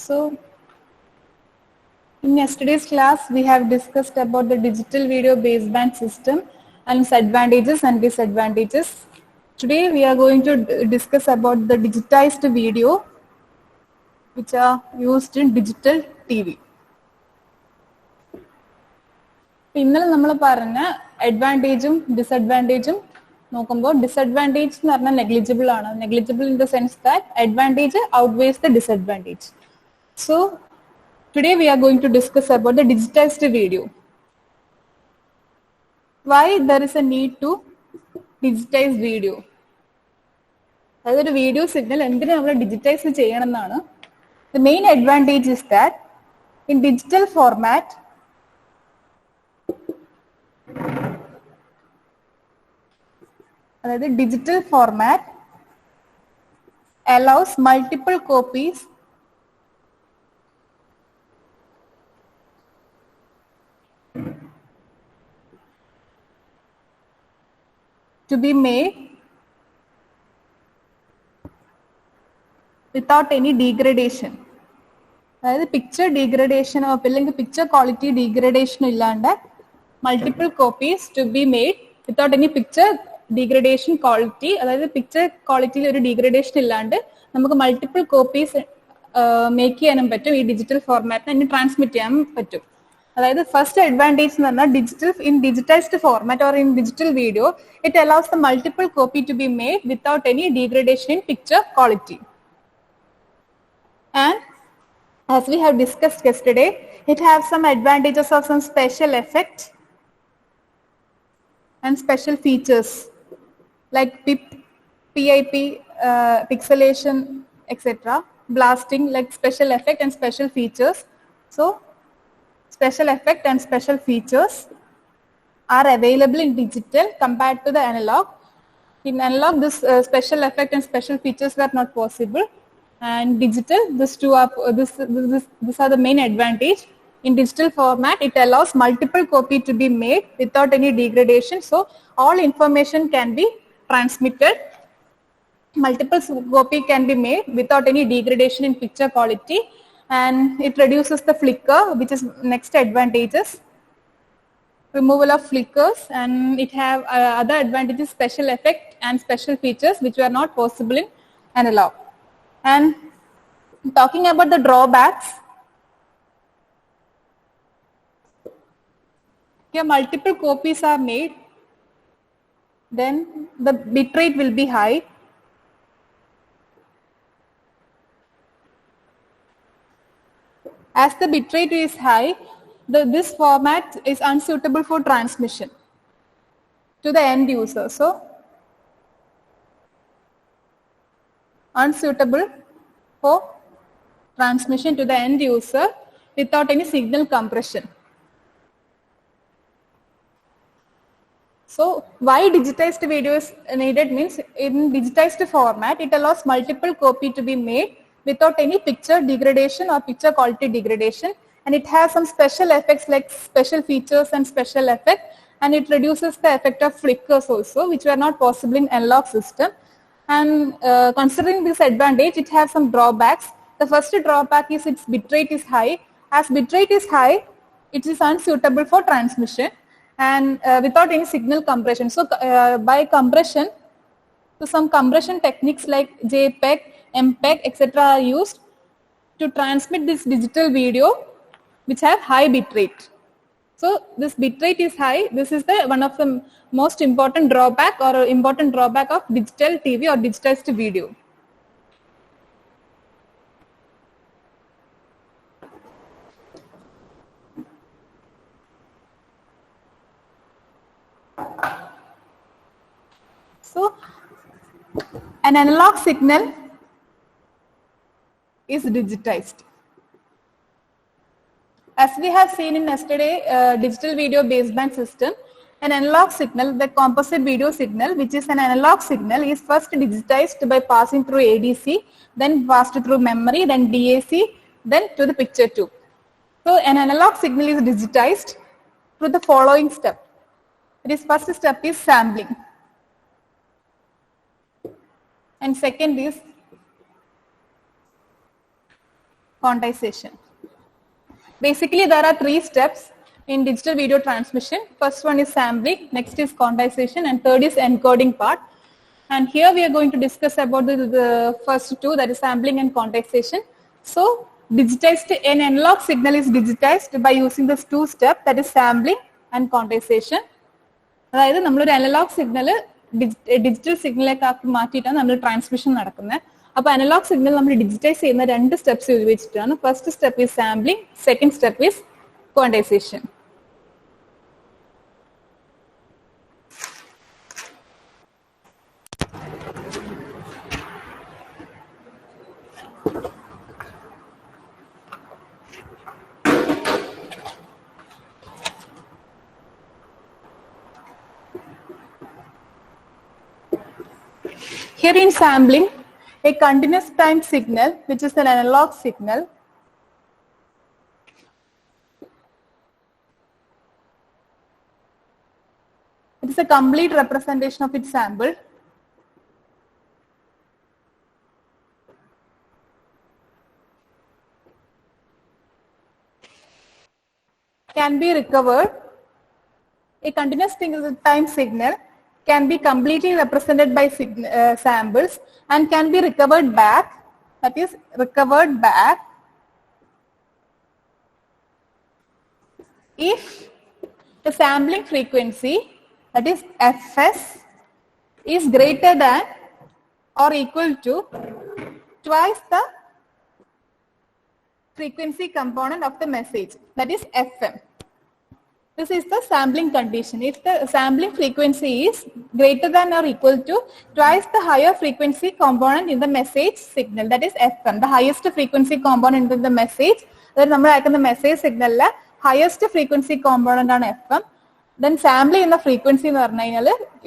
So, in yesterday's class, we have discussed about the digital video baseband system and its advantages and disadvantages. Today, we are going to discuss about the digitized video which are used in digital TV. ഇന്നലെ നമ്മൾ പറഞ്ഞ അഡ്വാൻറ്റേജും ഡിസഡ്വാൻറ്റേജും നോക്കുമ്പോൾ disadvantage എന്ന് പറഞ്ഞാൽ negligible ആണ്. Negligible in the sense that advantage outweighs the disadvantage. So, today we are going to discuss about the digitized video. Why there is a need to digitize video? അതൊരു video signal എന്തിനാ നമ്മൾ digitise ചെയ്യണം എന്നാണ്. The main advantage is that in digital format, അതായത് digital format allows multiple copies to be made without any degradation. അതായത് picture ഡീഗ്രഡേഷനോ അല്ലെങ്കിൽ picture quality ഡീഗ്രഡേഷനോ ഇല്ലാണ്ട് multiple copies to be made without any picture degradation quality. അതായത് picture ക്വാളിറ്റിയിൽ ഒരു degradation ഇല്ലാണ്ട് നമുക്ക് മൾട്ടിപ്പിൾ കോപ്പീസ് മേക്ക് ചെയ്യാനും പറ്റും. ഈ ഡിജിറ്റൽ ഫോർമാറ്റിന് അതിന് ട്രാൻസ്മിറ്റ് ചെയ്യാനും പറ്റും. അതായത് ഫസ്റ്റ് അഡ്വാൻറ്റേജ് എന്ന് പറഞ്ഞാൽ digitised format or in digital video it allows the multiple copy to be made without any degradation in picture quality. And as we have discussed yesterday, it has some advantages of some special effect and special features like PIP, pixelation, etc. Blasting, like special effect and special features. So, special effect and special features are available in digital compared to the analog. In analog, this special effect and special features were not possible. And digital, these are the main advantage. In digital format, it allows multiple copy to be made without any degradation. So all information can be transmitted. Multiple copy can be made without any degradation in picture quality, and it reduces the flicker, which is next advantages. Removal of flickers, and it have other advantages, special effect and special features which were not possible in analog. And talking about the drawbacks, here multiple copies are made, then the bitrate will be high. As the bitrate is high, this format is unsuitable for transmission to the end user. So, unsuitable for transmission to the end user without any signal compression. So, why digitized video is needed means in digitized format, it allows multiple copy to be made without any picture degradation or picture quality degradation, and it has some special effects like special features and special effect, and it reduces the effect of flickers also, which were not possible in analog system. And considering this advantage, it has some drawbacks. The first drawback is its bitrate is high. As bitrate is high, it is unsuitable for transmission and without any signal compression. So by compression, so some compression techniques like JPEG, MPEG, etc. are used to transmit this digital video which have high bitrate. So this bitrate is high. This is the one of the most important drawback or important drawback of digital TV or digitized video. So an analog signal is digitized. As we have seen in yesterday digital video baseband system, an analog signal, the composite video signal, which is an analog signal, is first digitized by passing through ADC, then passed through memory, then DAC, then to the picture tube. So an analog signal is digitized through the following step. This first step is sampling, and second is quantization. Basically, there are 3 steps in digital video transmission. First one is sampling, next is quantization, and third is encoding part. And here we are going to discuss about the first two, that is sampling and quantization. So, an analog signal is digitized by using this 2 steps, that is sampling and quantization. അതായത് നമ്മളൊരു analogue signal digital സിഗ്നലിലേക്ക് ആക്കി മാറ്റിയിട്ടാണ് നമ്മൾ transmission നടക്കുന്നത്. അപ്പോൾ analogue signal നമ്മൾ digitise ചെയ്യുന്ന 2 steps ഉപയോഗിച്ചിട്ടാണ്. First step is sampling, second step is quantisation. Here in sampling, a continuous time signal, which is an analog signal, it is a complete representation of its sample. Can be recovered. A continuous time signal can be completely represented by samples and can be recovered back, that is recovered back if the sampling frequency, that is Fs, is greater than or equal to twice the frequency component of the message, that is Fm. This is the sampling condition. If the sampling frequency is greater than or equal to twice the higher frequency component in the message signal, that is Fm, the highest frequency component in the message. That we the message signal la highest frequency component on Fm. Then sampling in the frequency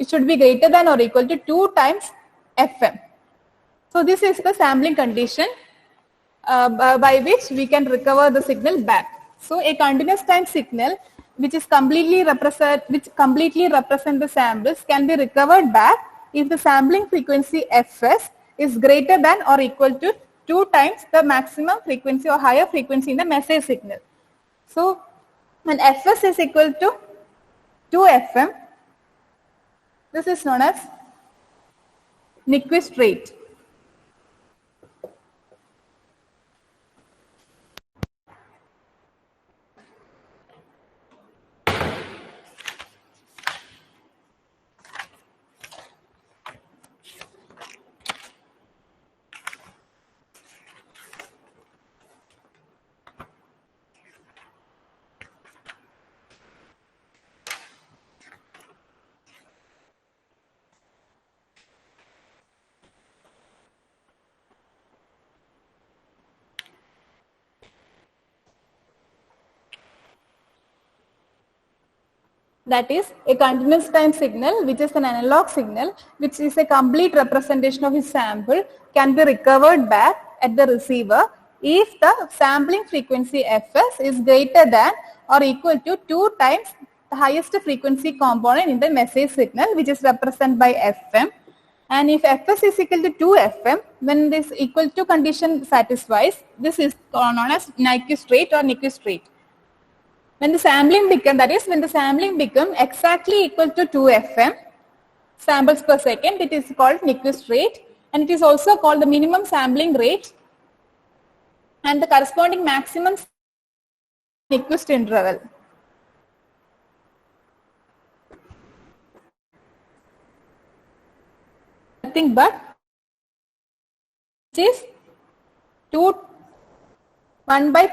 it should be greater than or equal to 2 times Fm. So this is the sampling condition by which we can recover the signal back. So a continuous time signal which completely represent the samples can be recovered back if the sampling frequency Fs is greater than or equal to 2 times the maximum frequency or higher frequency in the message signal. So when Fs is equal to 2 Fm, this is known as Nyquist rate. That is a continuous time signal, which is an analog signal, which is a complete representation of its sample, can be recovered back at the receiver if the sampling frequency Fs is greater than or equal to 2 times the highest frequency component in the message signal, which is represented by Fm. And if Fs is equal to 2 Fm, when this equal to condition satisfies, this is known as Nyquist rate or Nyquist rate. When the sampling become exactly equal to 2 Fm samples per second, it is called Nyquist rate, and it is also called the minimum sampling rate and the corresponding maximum Nyquist interval. Nothing but it is 1 by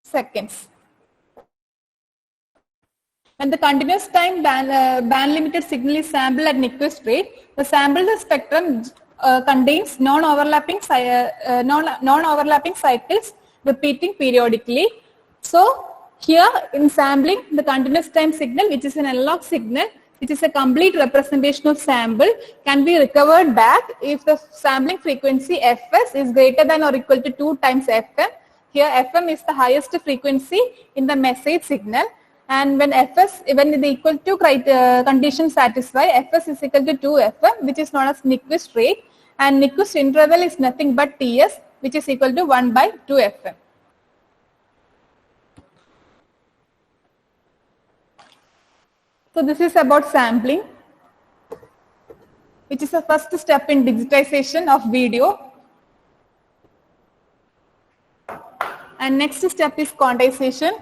seconds. When the continuous time band limited signal is sampled at Nyquist rate, the sampled spectrum contains non-overlapping cycles repeating periodically. So here in sampling, the continuous time signal, which is an analog signal, which is a complete representation of sample, can be recovered back if the sampling frequency Fs is greater than or equal to 2 times Fm. Here Fm is the highest frequency in the message signal, and when the equal to condition satisfy, Fs is equal to 2 Fm, which is known as Nyquist rate, and Nyquist interval is nothing but Ts, which is equal to 1 by 2 Fm. So this is about sampling, which is the first step in digitization of video. And next step is quantization.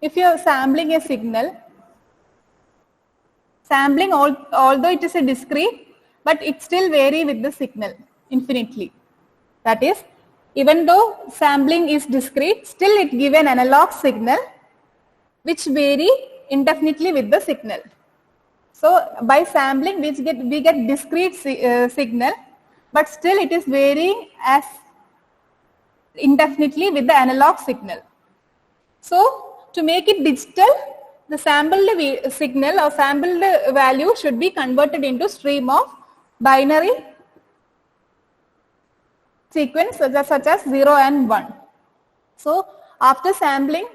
If you are sampling a signal, sampling although it is a discrete, but it still vary with the signal infinitely. That is, even though sampling is discrete, still it give an analog signal which vary indefinitely with the signal. So by sampling we get discrete signal, but still it is varying as indefinitely with the analog signal. So to make it digital, the sampled signal or sampled value should be converted into stream of binary sequence such as 0 and 1. So after sampling,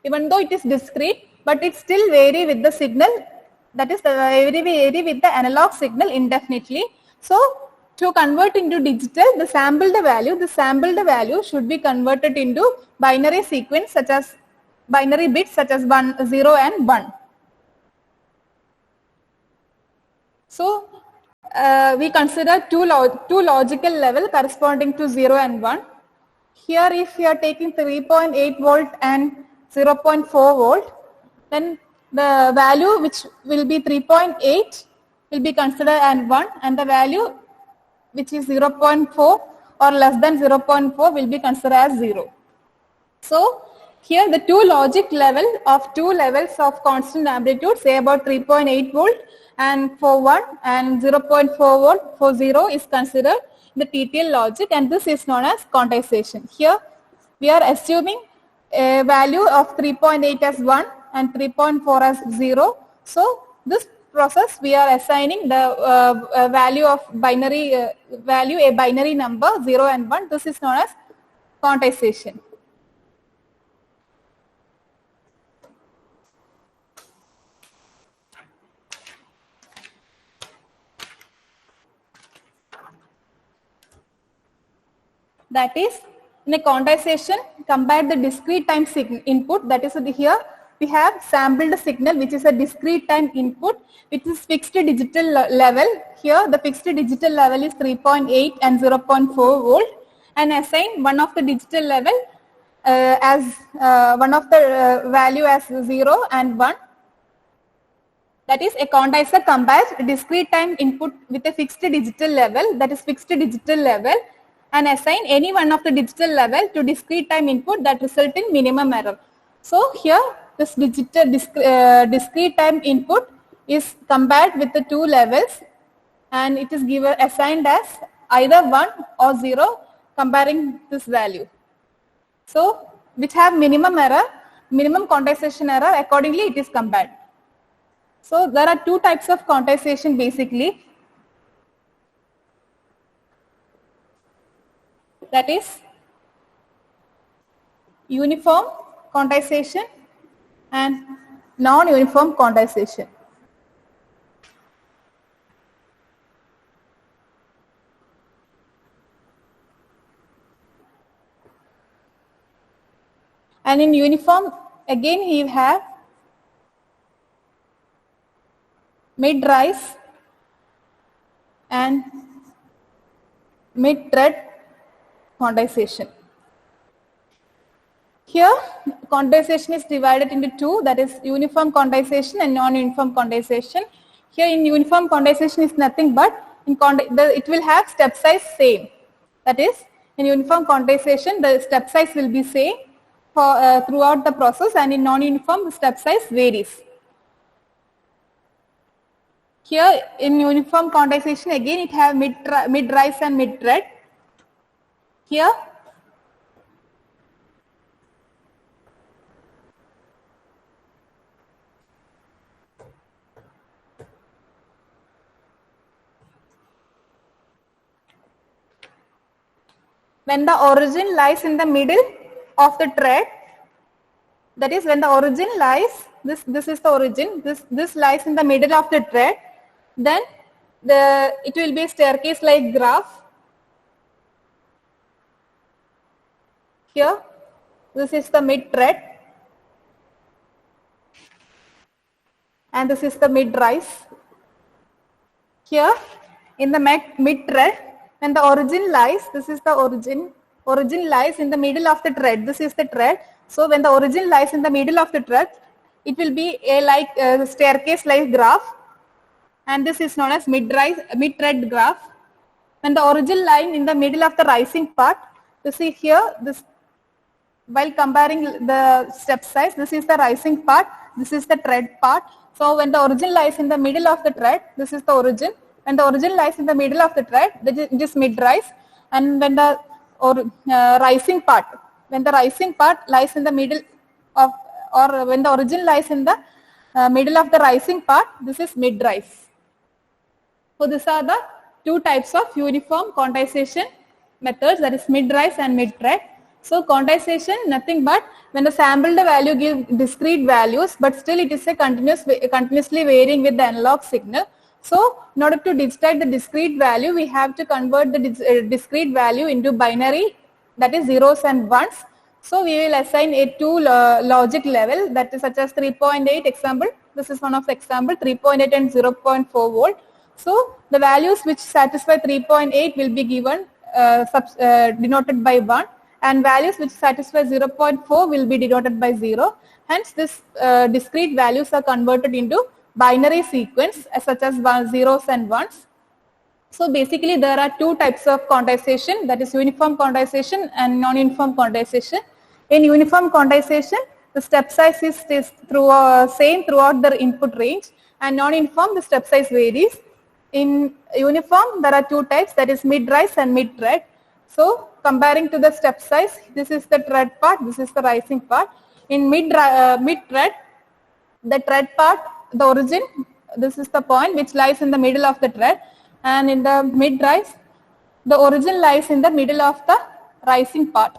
even though it is discrete, but it still vary with the signal, that is vary with the analog signal indefinitely. So to convert into digital, the sampled value should be converted into binary sequence such as binary bits such as 1, 0 and 1. So we consider two logical level corresponding to 0 and 1. Here if you are taking 3.8 volt and 0.4 volt, then the value which will be 3.8 will be considered as 1, and the value which is 0.4 or less than 0.4 will be considered as 0. So here the two logic level of two levels of constant amplitude, say about 3.8 volt and for 1 and 0.4 volt for 0 is considered the TTL logic, and this is known as quantization. Here we are assuming a value of 3.8 as 1 and 3.4 as 0. So this process we are assigning the value of binary value, a binary number 0 and 1. This is known as quantization. That is, in a quantization, compare the discrete time input, that is here we have sampled signal which is a discrete time input which is fixed digital level. Here the fixed digital level is 3.8 and 0.4 volt, and assign one of the digital level as one of the value as 0 and 1. That is, a quantizer compares discrete time input with a fixed digital level, that is fixed digital level, and assign any one of the digital level to discrete time input that result in minimum error. So here this discrete time input is compared with the two levels, and it is given assigned as either 1 or 0 comparing this value. So which have minimum error, minimum quantization error, accordingly it is compared. So there are two types of quantization basically. That is uniform quantization and non-uniform quantization. And in uniform, again you have mid-rise and mid-thread quantization. Here quantization is divided into two, that is uniform quantization and non-uniform quantization. Here in uniform quantization is nothing but it will have step size same. That is, in uniform quantization the step size will be same for throughout the process, and in non-uniform the step size varies. Here in uniform quantization again it have mid-rise and mid-thread. Here when the origin lies in the middle of the thread, that is when the origin lies, this is the origin, this lies in the middle of the thread, then it will be a staircase like graph. Here, this is the mid thread, and this is the mid rise. Here, in the mid thread, when the origin lies, this is the origin lies in the middle of the thread, this is the thread. So when the origin lies in the middle of the thread, it will be a staircase like graph, and this is known as mid thread graph. When the origin line in the middle of the rising part, you see here, this, while comparing the step size, this is the rising part, this is the thread part. So when the origin lies in the middle of the thread, this is the origin. When the origin lies in the middle of the thread, it is mid rise. And when the rising part, when the rising part lies in the middle of, or when the origin lies in the middle of the rising part, this is mid rise. So these are the two types of uniform quantization methods, that is mid rise and mid thread. So quantization, nothing but when the sampled value gives discrete values, but still it is a continuously varying with the analog signal. So in order to digitize the discrete value, we have to convert the discrete value into binary, that is zeros and ones. So we will assign a two logic level, that is such as 3.8 example. This is one of the example, 3.8 and 0.4 volt. So the values which satisfy 3.8 will be given denoted by 1, and values which satisfy 0.4 will be denoted by 0. Hence this discrete values are converted into binary sequence such as zeros and ones. So basically there are two types of quantization, that is uniform quantization and non-uniform quantization. In uniform quantization, the step size is same throughout the input range, and non-uniform, the step size varies. In uniform, there are two types, that is mid-rise and mid-thread. So comparing to the step size, this is the thread part, this is the rising part. In mid-thread, the thread part, the origin, this is the point which lies in the middle of the thread, and in the mid-rise, the origin lies in the middle of the rising part.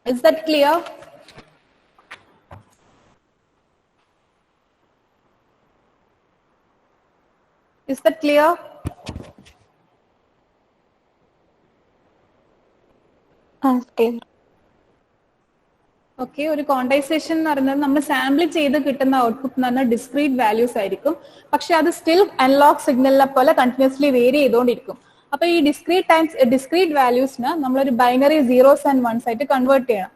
Is that clear? Is that clear? Clear. Okay, ഒരു quantisation എന്ന് പറയുന്നത് നമ്മൾ sample ചെയ്ത് കിട്ടുന്ന output എന്ന് പറഞ്ഞാൽ discrete values ആയിരിക്കും, പക്ഷെ അത് സ്റ്റിൽ അനലോഗ് സിഗ്നലിനെ പോലെ കണ്ടിന്യൂസ്ലി വേരി ചെയ്തുകൊണ്ടിരിക്കും. അപ്പൊ ഈ ഡിസ്ക്രീറ്റ് വാല്യൂസിന് നമ്മളൊരു ബൈനറി സീറോസ് ആൻഡ് വൺസ് ആയിട്ട് കൺവേർട്ട് ചെയ്യണം.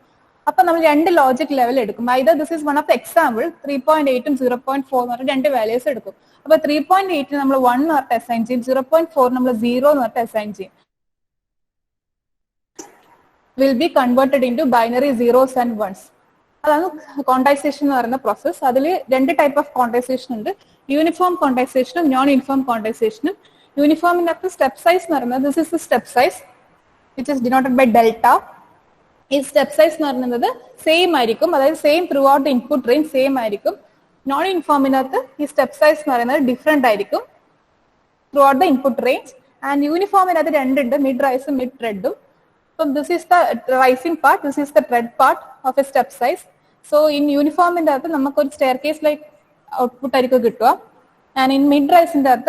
അപ്പൊ നമ്മൾ രണ്ട് ലോജിക് ലെവൽ എടുക്കും. Either this is one of the example 3.8 0.4 എന്ന് പറഞ്ഞ രണ്ട് വാല്യൂസ് എടുക്കും. അപ്പൊ 3.8 നമ്മൾ 1 എന്ന് പറഞ്ഞിട്ട് അസൈൻ ചെയ്യും, 0.4 നമ്മൾ 0 എന്ന് പറഞ്ഞിട്ട് അസൈൻ ചെയ്യും. will be converted into binary zeros and ones. അതാണ് ക്വാണ്ടൈസേഷൻ എന്ന് പറയുന്ന പ്രോസസ്. അതിൽ രണ്ട് ടൈപ്പ് ഓഫ് ക്വാണ്ടൈസേഷൻ ഉണ്ട്, യൂണിഫോം ക്വാണ്ടൈസേഷനും നോൺ യൂണിഫോം ക്വാണ്ടൈസേഷനും. യൂണിഫോമിന്റെ അകത്ത് സ്റ്റെപ്പ് സൈസ് എന്ന് പറയുന്നത് this is the step size which is denoted by delta. ഈ സ്റ്റെപ്പ് സൈസ് എന്ന് പറയുന്നത് സെയിം ആയിരിക്കും, അതായത് same throughout the input range same ആയിരിക്കും. നോൺ യൂണിഫോമിനകത്ത് ഈ സ്റ്റെപ്പ് സൈസ് എന്ന് പറയുന്നത് ഡിഫറെന്റ് ആയിരിക്കും throughout the input range. And യൂണിഫോമിനകത്ത് രണ്ടുണ്ട്, മിഡ് റൈസും mid ത്രെഡും. So this is the rising part, this is the thread part of a step size. So in uniform in that namak or staircase like output ആയിരിക്കും കിട്ടുക. And in mid rise in that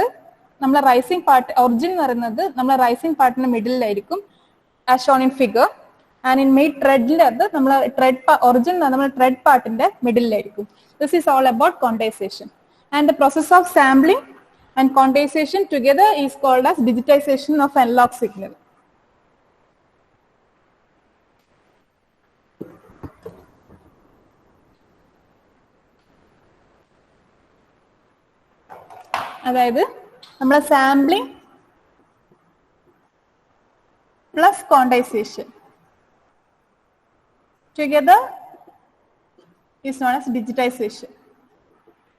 നമ്മളെ rising part origin എന്ന് പറയുന്നത് നമ്മളെ rising partന്റെ middle ആയിരിക്കും as shown in figure. And in mid threadന്റെ അത് നമ്മളെ origin നമ്മളെ thread partന്റെ middle ആയിരിക്കും. This is all about quantization. And the process of sampling and quantization together is called as digitization of analog signal. അതായത് നമ്മളെ sampling plus quantisation together is known as digitisation.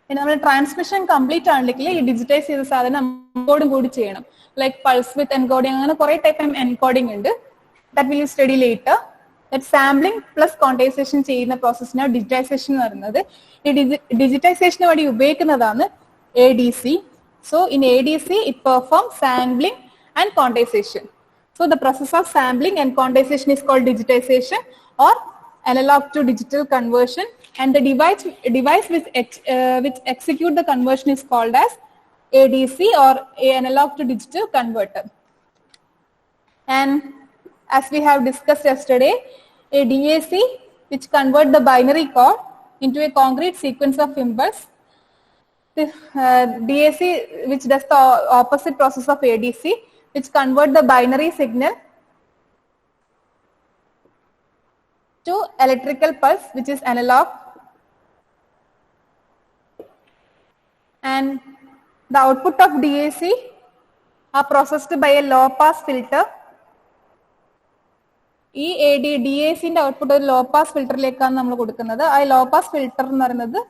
പിന്നെ നമ്മൾ transmission complete ആണെങ്കിൽ ഈ digitise ചെയ്ത സാധനം എൻകോഡും കൂടി ചെയ്യണം. ലൈക്ക് പൾസ് വിത്ത് എൻകോഡിങ്, അങ്ങനെ കുറെ ടൈപ്പ് എൻകോഡിങ് ഉണ്ട്. That will study later. That sampling plus quantization ചെയ്യുന്ന പ്രോസസ്സിനാണ് ഡിജിറ്റൈസേഷൻ എന്ന് പറയുന്നത്. ഈ ഡിജിറ്റൈസേഷന് വേണ്ടി ഉപയോഗിക്കുന്നതാണ് ADC. So in ADC it performs sampling and quantization. So the process of sampling and quantization is called digitization or analog to digital conversion, and the device which execute the conversion is called as ADC or analog to digital converter. And as we have discussed yesterday, a DAC which convert the binary code into a concrete sequence of symbols. The DAC which does the opposite process of ADC, which convert the binary signal to electrical pulse, which is analog. And the output of DAC are processed by a low pass filter. ഈ DACന്റെ output ഒരു low pass ഫിൽറ്ററിലേക്കാണ് നമ്മൾ കൊടുക്കുന്നത്. ആ low pass filter എന്ന് പറയുന്നത്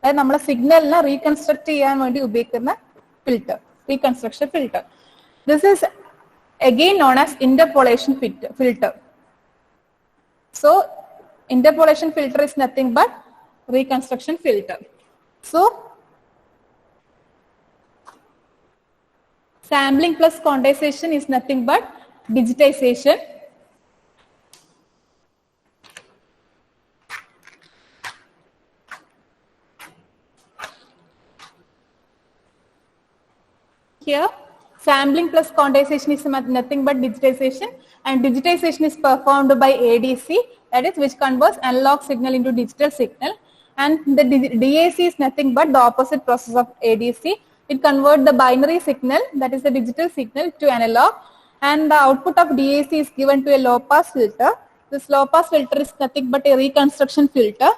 അതായത് നമ്മളെ സിഗ്നലിനെ റീകൺസ്ട്രക്ട് ചെയ്യാൻ വേണ്ടി ഉപയോഗിക്കുന്ന filter, reconstruction filter. This is again known as interpolation filter. So interpolation filter is nothing but reconstruction filter. So sampling plus quantization is nothing but digitization. Here sampling plus quantization is nothing but digitization, and digitization is performed by ADC, that is which converts analog signal into digital signal, and the DAC is nothing but the opposite process of ADC. It converts the binary signal, that is the digital signal, to analog, and the output of DAC is given to a low pass filter. This low pass filter is nothing but a reconstruction filter,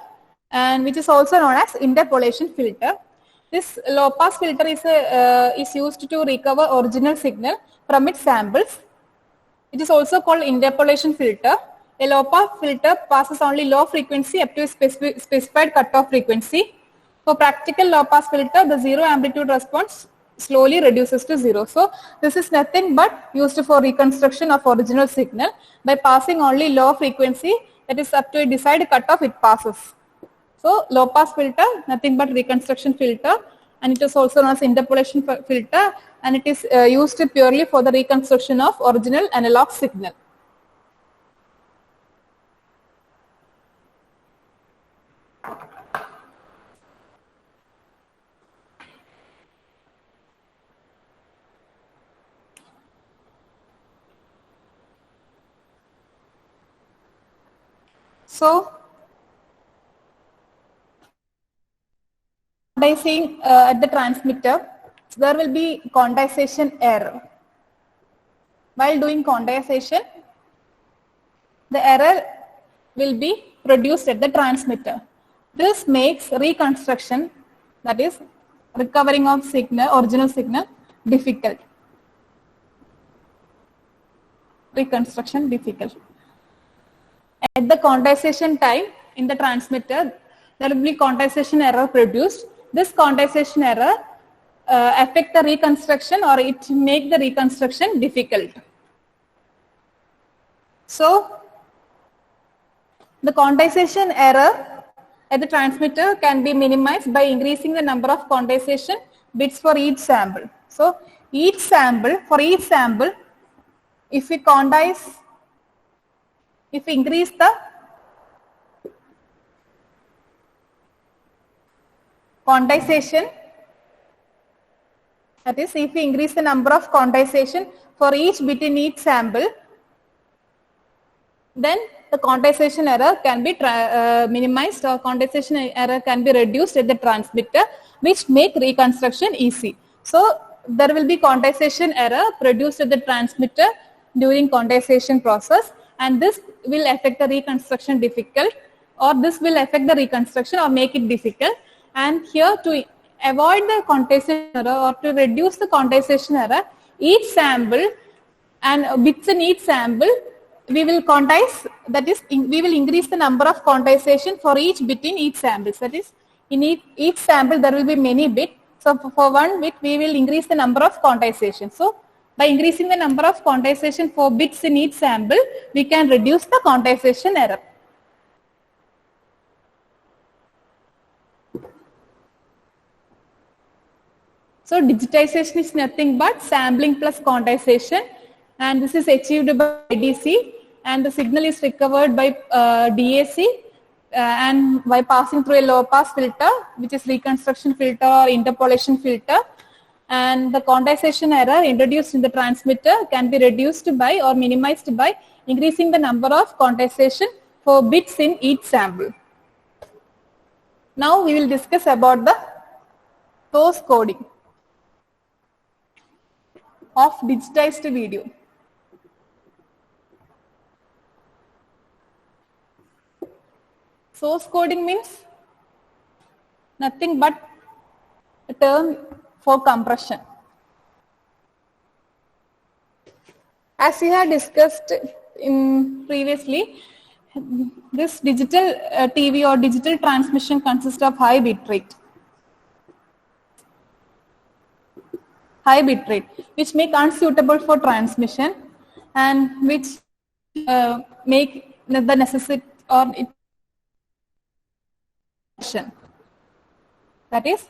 and which is also known as interpolation filter. This low pass filter is used to recover original signal from its samples. It is also called interpolation filter. A low pass filter passes only low frequency up to a specified cutoff frequency. For practical low pass filter, the zero amplitude response slowly reduces to zero. So this is nothing but used for reconstruction of original signal. By passing only low frequency, that is up to a desired cutoff, it passes. So low pass filter, nothing but reconstruction filter, and it is also known as interpolation filter, and it is used purely for the reconstruction of original analog signal. So quantizing at the transmitter, there will be quantization error. While doing quantization, the error will be produced at the transmitter. This makes reconstruction, that is recovering of signal, original signal, difficult. Reconstruction difficult. At the quantization time in the transmitter, there will be quantization error produced. This quantization error affect the reconstruction, or it make the reconstruction difficult. So the quantization error at the transmitter can be minimized by increasing the number of quantization bits for each sample. So for each sample, if we quantize, if we increase the quantization, that is if we increase the number of quantization for each bit in each sample, then the quantization error can be minimized, or quantization error can be reduced at the transmitter, which make reconstruction easy. So there will be quantization error produced at the transmitter during quantization process, and this will affect the reconstruction difficult, or this will affect the reconstruction or make it difficult. And here, to avoid the quantization error or to reduce the quantization error, each sample and bits in each sample, we will quantize, that is we will increase the number of quantization for each bit in each sample. That is, in each sample there will be many bits. So for one bit we will increase the number of quantization. So By increasing the number of quantization for bits in each sample, we can reduce the quantization error. So digitization is nothing but sampling plus quantization, and this is achieved by ADC, and the signal is recovered by DAC and by passing through a low pass filter, which is reconstruction filter or interpolation filter, and the quantization error introduced in the transmitter can be reduced by or minimized by increasing the number of quantization for bits in each sample. Now we will discuss about the source coding of digitized video. Source coding means nothing but a term for compression. As we had discussed previously, this digital TV or digital transmission consists of high bit rate, which make unsuitable for transmission and which make the necessity or it. That is,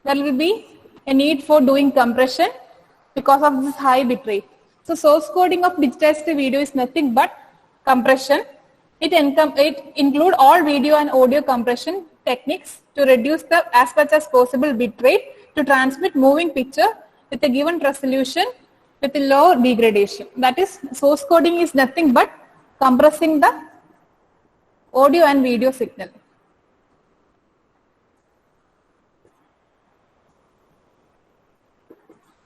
there will be a need for doing compression because of this high bit rate. So source coding of digitized video is nothing but compression. It include all video and audio compression techniques to reduce the as much as possible bit rate to transmit moving picture with a given resolution with a low degradation. That is, source coding is nothing but compressing the audio and video signal.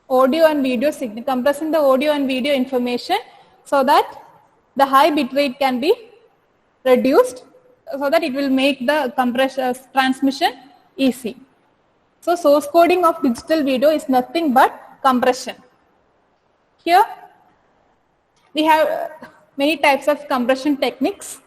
Audio and video signal, compressing the audio and video information so that the high bit rate can be reduced so that it will make the transmission easy. So source coding of digital video is nothing but compression. Here we have many types of compression techniques.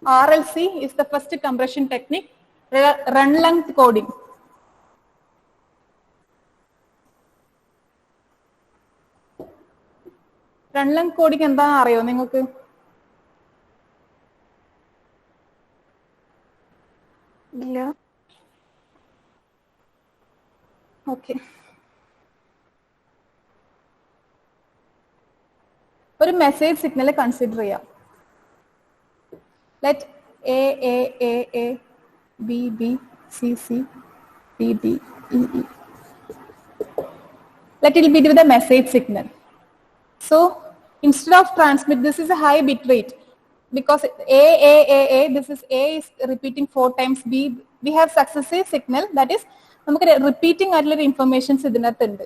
RLC is the first compression technique, run length coding. Run length coding എന്താണെന്ന് അറിയോ നിങ്ങൾക്ക്? ഇല്ല. Okay. ഒരു message signal consider ചെയ്യാം. Let A, B, C, D, E. Let it be with a message signal. So instead of transmit, this is a high bit rate because A, this is A is repeating 4 times. B, we have successive signal, that is നമുക്ക് repeating ആയിട്ടുള്ള informations ഇതിനകത്തുണ്ട്.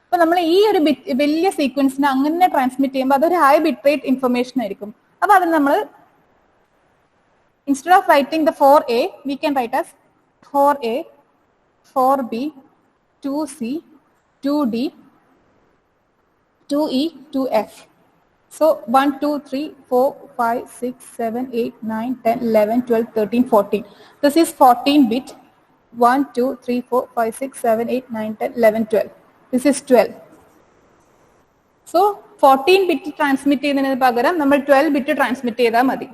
അപ്പോൾ നമ്മൾ ഈ ഒരു വലിയ സീക്വൻസിനെ അങ്ങനെ transmit ചെയ്യുമ്പോൾ അതൊരു ഹൈ ബിറ്റ് റേറ്റ് ഇൻഫർമേഷൻ ആയിരിക്കും. അപ്പോൾ അത് നമ്മൾ instead of writing the 4A, we can write as 4A, 4B, 2C, 2D, 2E, 2F. So 1, 2, 3, 4, 5, 6, 7, 8, 9, 10, 11, 12, 13, 14. This is 14 bit. 1, 2, 3, 4, 5, 6, 7, 8, 9, 10, 11, 12. This is 12. So 14 bit transmit ചെയ്യുന്നതിന് പകരം നമ്മൾ 12 bit transmit ചെയ്താൽ മതി.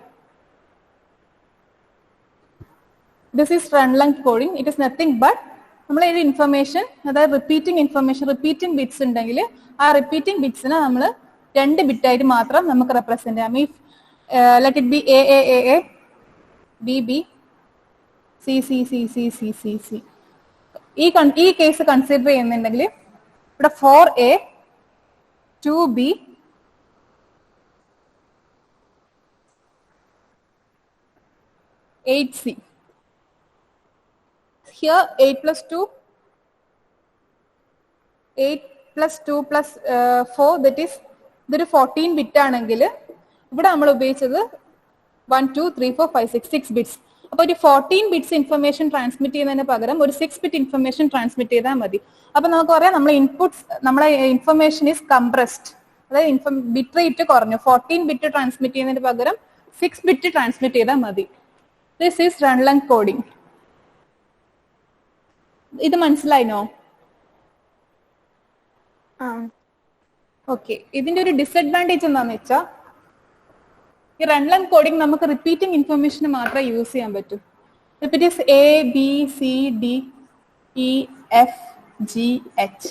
This is run length coding. It is nothing but നമ്മൾ ഒരു information, അതായത് repeating bits ഉണ്ടെങ്കിൽ ആ റിപ്പീറ്റിംഗ് ബിറ്റ്സിനെ നമ്മൾ 2 ബിറ്റായിട്ട് മാത്രം നമുക്ക് റെപ്രസെന്റ് ചെയ്യാം. ഈ let it be A B B C C C C C C C. ഈ കേസ് കൺസിഡർ ചെയ്യുന്നുണ്ടെങ്കിൽ ഇവിടെ 4A, 2B, 8C. Here 8 plus 2 plus 4, that is ഇതൊരു 14 ബിറ്റ് ആണെങ്കിൽ ഇവിടെ നമ്മൾ ഉപയോഗിച്ചത് 1, 2, 3, 4, 5, 6 ബിറ്റ്സ്. അപ്പോൾ ഒരു 14 ബിറ്റ്സ് ഇൻഫർമേഷൻ ട്രാൻസ്മിറ്റ് ചെയ്യുന്നതിന് പകരം ഒരു 6 ബിറ്റ് ഇൻഫർമേഷൻ ട്രാൻസ്മിറ്റ് ചെയ്താൽ മതി. അപ്പോൾ നമുക്ക് പറയാം നമ്മളെ ഇൻപുട്സ്, നമ്മളെ ഇൻഫർമേഷൻ ഈസ് കംപ്രസ്ഡ്, അതായത് ബിറ്റ് റേറ്റ് കുറഞ്ഞു. 14 ബിറ്റ് ട്രാൻസ്മിറ്റ് ചെയ്യുന്നതിന് പകരം 6 ബിറ്റ് ട്രാൻസ്മിറ്റ് ചെയ്താൽ മതി. This is run length coding. ഇത് മനസ്സിലായിനോ? ഓക്കെ. ഇതിന്റെ ഒരു ഡിസഡ്വാൻറ്റേജ് എന്താണെന്ന് വെച്ചാൽ ഈ റൺ ലെങ്ത് കോഡിംഗ് നമുക്ക് റിപ്പീറ്റിംഗ് ഇൻഫർമേഷന് മാത്രമേ യൂസ് ചെയ്യാൻ പറ്റൂ. If it is A B C D E F G H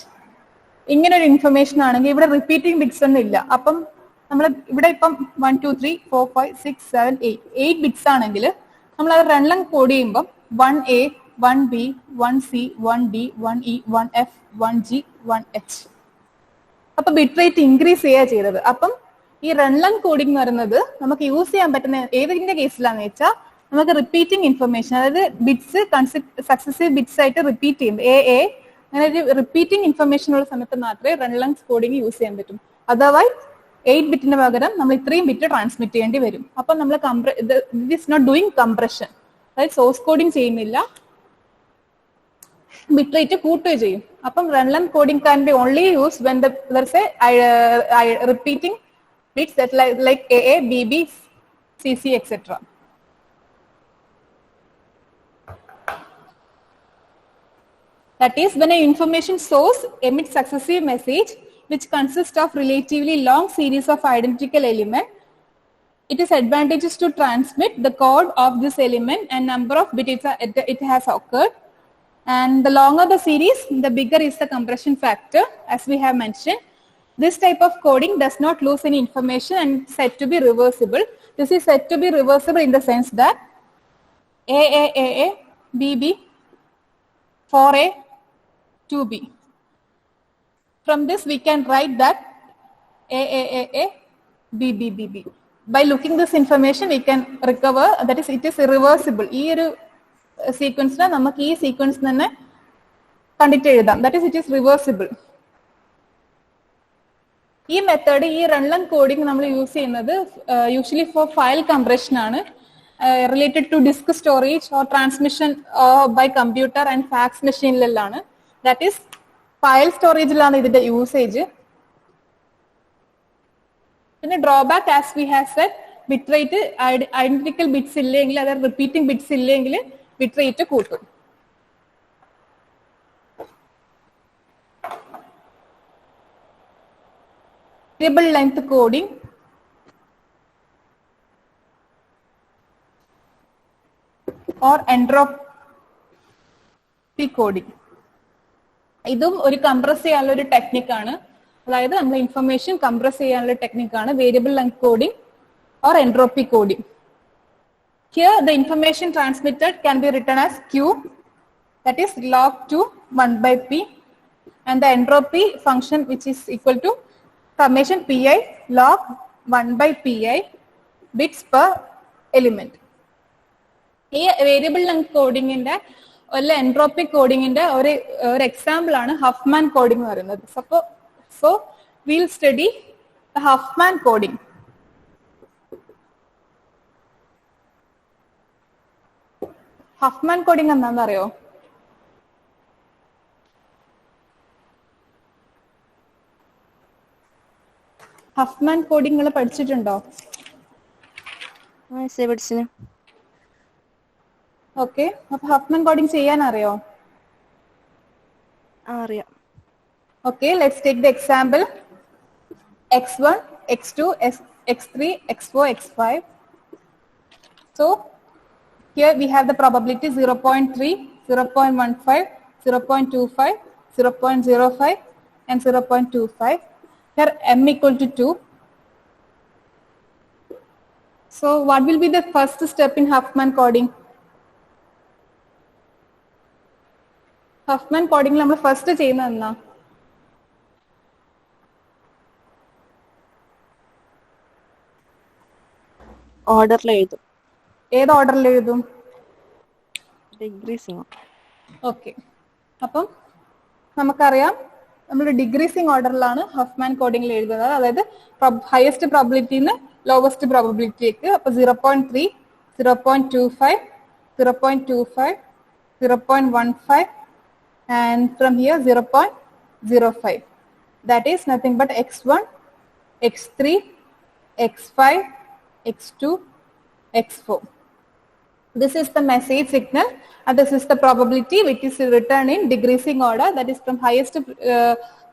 ഇങ്ങനെ ഒരു ഇൻഫർമേഷൻ ആണെങ്കിൽ ഇവിടെ റിപ്പീറ്റിംഗ് ബിറ്റ്സ് ഒന്നും ഇല്ല. അപ്പം നമ്മൾ ഇവിടെ ഇപ്പം 1 2 3 4 5 6 7 8 ബിറ്റ്സ് ആണെങ്കിൽ നമ്മൾ അത് റൺ ലെങ്ത് കോഡ് ചെയ്യുമ്പോൾ 1A 1B 1C 1D 1E 1F 1G 1H അപ്പൊ ബിറ്റ് റേറ്റ് ഇൻക്രീസ് ചെയ്യുക ചെയ്തത്. അപ്പം ഈ റൺ ലെങ്ത് കോഡിംഗ് എന്ന് പറയുന്നത് നമുക്ക് യൂസ് ചെയ്യാൻ പറ്റുന്ന ഏതിന്റെ കേസിലാന്ന് വെച്ചാൽ നമുക്ക് റിപ്പീറ്റിംഗ് ഇൻഫർമേഷൻ, അതായത് ബിറ്റ്സ് സക്സസീവ് ബിറ്റ്സ് ആയിട്ട് റിപ്പീറ്റ് ചെയ്യും. എ അങ്ങനെ ഒരു റിപ്പീറ്റിംഗ് ഇൻഫർമേഷൻ ഉള്ള സമയത്ത് മാത്രമേ റൺ ലെങ്ത് കോഡിംഗ് യൂസ് ചെയ്യാൻ പറ്റും. അതർവൈസ് 8 ബിറ്റിന് പകരം നമ്മൾ ഇത്രയും ബിറ്റ് ട്രാൻസ്മിറ്റ് ചെയ്യേണ്ടി വരും. അപ്പം നമ്മൾ ദിസ് നോട്ട് ഡൂയിങ് കംപ്രഷൻ, അതായത് സോഴ്സ് കോഡിംഗ് ചെയ്യുന്നില്ല, ബിറ്റ് റേറ്റ് കൂട്ടുകയും ചെയ്യും. അപ്പം run length coding can be only used when there's a repeating bits that like AA, BB, CC, etc. That is, when an information source emits successive message which consists of relatively long series of identical elements, it is advantageous to transmit the code of this element and number of bits it has occurred. And the longer the series, the bigger is the compression factor, as we have mentioned. This type of coding does not lose any information and said to be reversible. This is said to be reversible in the sense that AA, BB, 4A, 2B. From this we can write that AAAA, BBBB. By looking this information we can recover, that is, it is reversible. ഈ ഒരു സീക്വൻസിനെ നമുക്ക് ഈ sequence തന്നെ കണ്ടിട്ട് എഴുതാം. That is it is reversible. ഈ method, ഈ run length coding നമ്മൾ യൂസ് ചെയ്യുന്നത് യൂഷ്വലി ഫോർ ഫയൽ കംപ്രഷൻ ആണ്, related to disk storage or transmission by computer and fax മെഷീനിലാണ്. ദാറ്റ് ഈസ് ഫയൽ സ്റ്റോറേജിലാണ് ഇതിന്റെ യൂസേജ്. പിന്നെ drawback, as we have said, bit rate identical bits ഇല്ലെങ്കിൽ, അതായത് repeating bits ഇല്ലെങ്കിൽ ബിറ്റ് റേറ്റ് കൂട്ടും. Variable length coding or entropy coding. ഇതും ഒരു കംപ്രസ് ചെയ്യാനുള്ള ഒരു ടെക്നിക്കാണ്. അതായത് നമ്മൾ ഇൻഫർമേഷൻ കംപ്രസ് ചെയ്യാനുള്ള ടെക്നിക്കാണ് variable length coding or entropy coding. Here the information transmitted can be written as Q, that is log 2 1 by P, and the entropy function which is equal to summation Pi log 1 by Pi bits per element. ഈ variable length കോഡിങ്ങിന്റെ അല്ല entropy കോഡിങ്ങിന്റെ ഒരു example ആണ് Huffman coding എന്ന് പറയുന്നത്. So will study Huffman coding. Huffman coding എന്താണെന്ന് അറിയോ? Huffman coding നിങ്ങൾ പഠിച്ചിട്ടുണ്ടോ? ഓക്കെ. അപ്പൊ ഹഫ്മാൻ കോഡിംഗ് ചെയ്യാൻ അറിയോ? അറിയാം. Okay, let's take the example x1, x2, x3, x4, x5. So here we have the probability 0.3, 0.15, 0.25, 0.05 and 0.25. Here m equal to 2. So what will be the first step in Huffman coding? Huffman coding നമ്മൾ first ചെയ്യുന്നത് എന്നാ? ഓർഡറിൽ എഴുതും. ഏത് ഓർഡറിൽ എഴുതും? Decreasing. Okay, അപ്പം നമുക്കറിയാം നമ്മൾ ഡിഗ്രീസിങ് ഓർഡറിലാണ് ഹഫ്മാൻ കോഡിംഗിൽ എഴുതുന്നത്. അതായത് ഹയസ്റ്റ് പ്രോബിലിറ്റിന്ന് ലോവസ്റ്റ് പ്രോബിലിറ്റിക്ക്. അപ്പൊ 0.3, 0.25, 0.25, 0.15 and from here 0.05. That is nothing but x1, x3, x5, x2, X4. This is the message signal and this is the probability which is written in decreasing order, that is from highest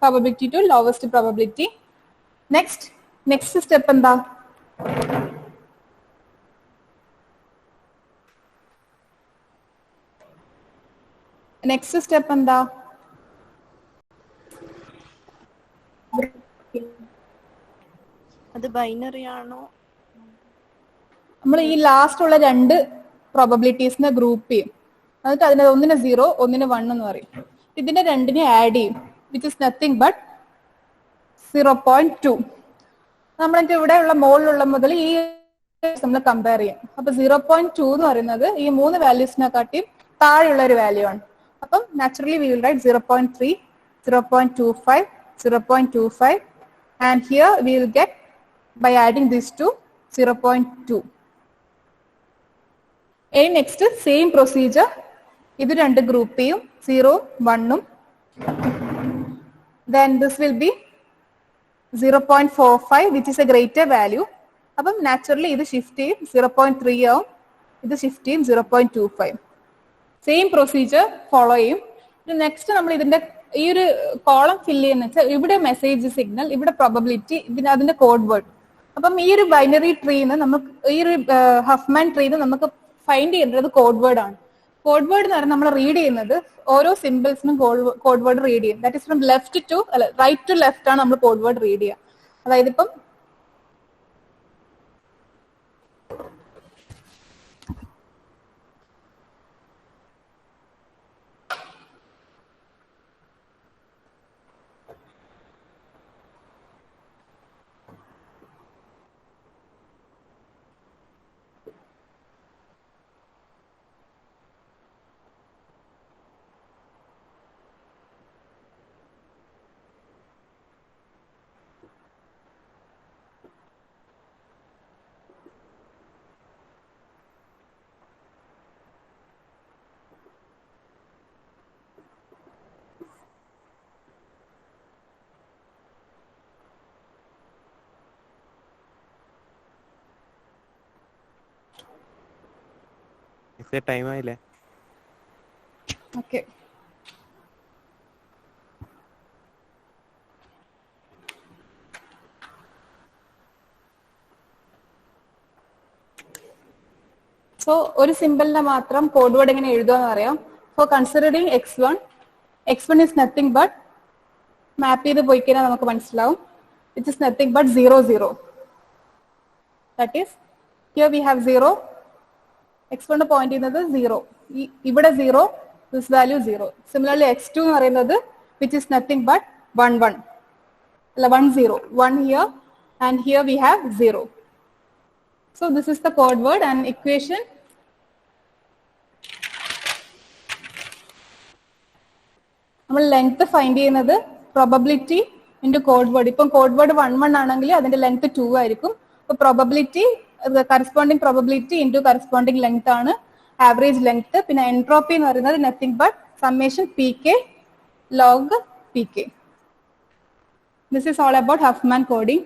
probability to lowest probability. Next step എന്താ? Next step എന്താ? അത് binary ആണോ? നമ്മൾ ഈ last ഉള്ള രണ്ട് പ്രോബബിലിറ്റീസിനെ group ചെയ്യും. എന്നിട്ട് അതിന് ഒന്നിന് 0 ഒന്നിന് 1 എന്ന് പറയും. ഇതിന്റെ രണ്ടിനെ ആഡ് ചെയ്യും, വിച്ച് ഇസ് നത്തിങ് ബട്ട് 0.2. നമ്മളിന്റെ ഇവിടെ ഉള്ള മുകളിലുള്ള മുതൽ ഈ നമ്മൾ കമ്പയർ ചെയ്യും. അപ്പൊ 0.2 എന്ന് പറയുന്നത് ഈ 3 വാല്യൂസിനെക്കാട്ടിയും താഴെയുള്ള ഒരു വാല്യൂ ആണ്. അപ്പം naturally we will write 0.3, 0.25, 0.25 and here we will get by adding these two 0.2. And next same procedure, ഇത് രണ്ട് ഗ്രൂപ്പ് ചെയ്യും, 0, 1ഉം. Then this will be 0.45 which is a greater value. അപ്പം നാച്ചുറലി ഇത് ഷിഫ്റ്റ് ചെയ്യും, 0.3 ആവും, ഇത് ഷിഫ്റ്റ് ചെയ്യും 0.25. സെയിം പ്രൊസീജിയർ ഫോളോ ചെയ്യും. നെക്സ്റ്റ് നമ്മൾ ഇതിന്റെ ഈ ഒരു കോളം ഫില്ല് ചെയ്യുന്ന വെച്ചാൽ ഇവിടെ മെസ്സേജ് സിഗ്നൽ, ഇവിടെ പ്രോബബിലിറ്റി, പിന്നെ അതിന്റെ കോഡ് വേർഡ്. അപ്പം ഈ ഒരു ബൈനറി ട്രീന്ന് നമുക്ക്, ഈ ഒരു ഹഫ്മാൻ ട്രീന്ന് നമുക്ക് ഫൈൻഡ് ചെയ്യേണ്ടത് കോഡ് വേർഡ് ആണ്. കോഡ് വേർഡ് എന്ന് പറഞ്ഞാൽ നമ്മൾ റീഡ് ചെയ്യുന്നത് ഓരോ സിമ്പിൾസിനും കോഡ് വേർഡ് റീഡ് ചെയ്യും. That is from left to right to left ആണ് നമ്മൾ കോഡ് വേർഡ് റീഡ് ചെയ്യുക. അതായത് ഇപ്പം ടൈം ആയില്ലേ? ഓക്കെ. സോ ഒരു സിമ്പിളിനെ മാത്രം കോഡ് വേർഡ് എങ്ങനെ എഴുതുകയെന്ന് പറയാം. For considering x1 is nothing but മാപ്പ് ചെയ്ത് പോയി കഴിഞ്ഞാൽ നമുക്ക് മനസ്സിലാവും, it is nothing but 0, 0. That is here we have 0, x1 point ചെയ്യുന്നത് 0, ഇവിടെ 0, ദിസ് വാല്യൂ 0. സിമിലർലി x2 എന്ന് പറയുന്നത് വിച്ച് ഇസ് നത്തിങ് ബട്ട് 1, 1 അല്ല 1, 0, 1 here and here we have 0. So this is the code word and equation. നമ്മൾ length find ചെയ്യുന്നത് probability into code word. ഇപ്പം code word 1, 1 ആണെങ്കിൽ അതിന്റെ ലെങ്ത് 2 ആയിരിക്കും. അപ്പൊ probability corresponding probability into corresponding length ആണ് average length. പിന്നെ എൻട്രോപ്പി എന്ന് പറയുന്നത് nothing but summation pk log pk. This is all about Huffman coding.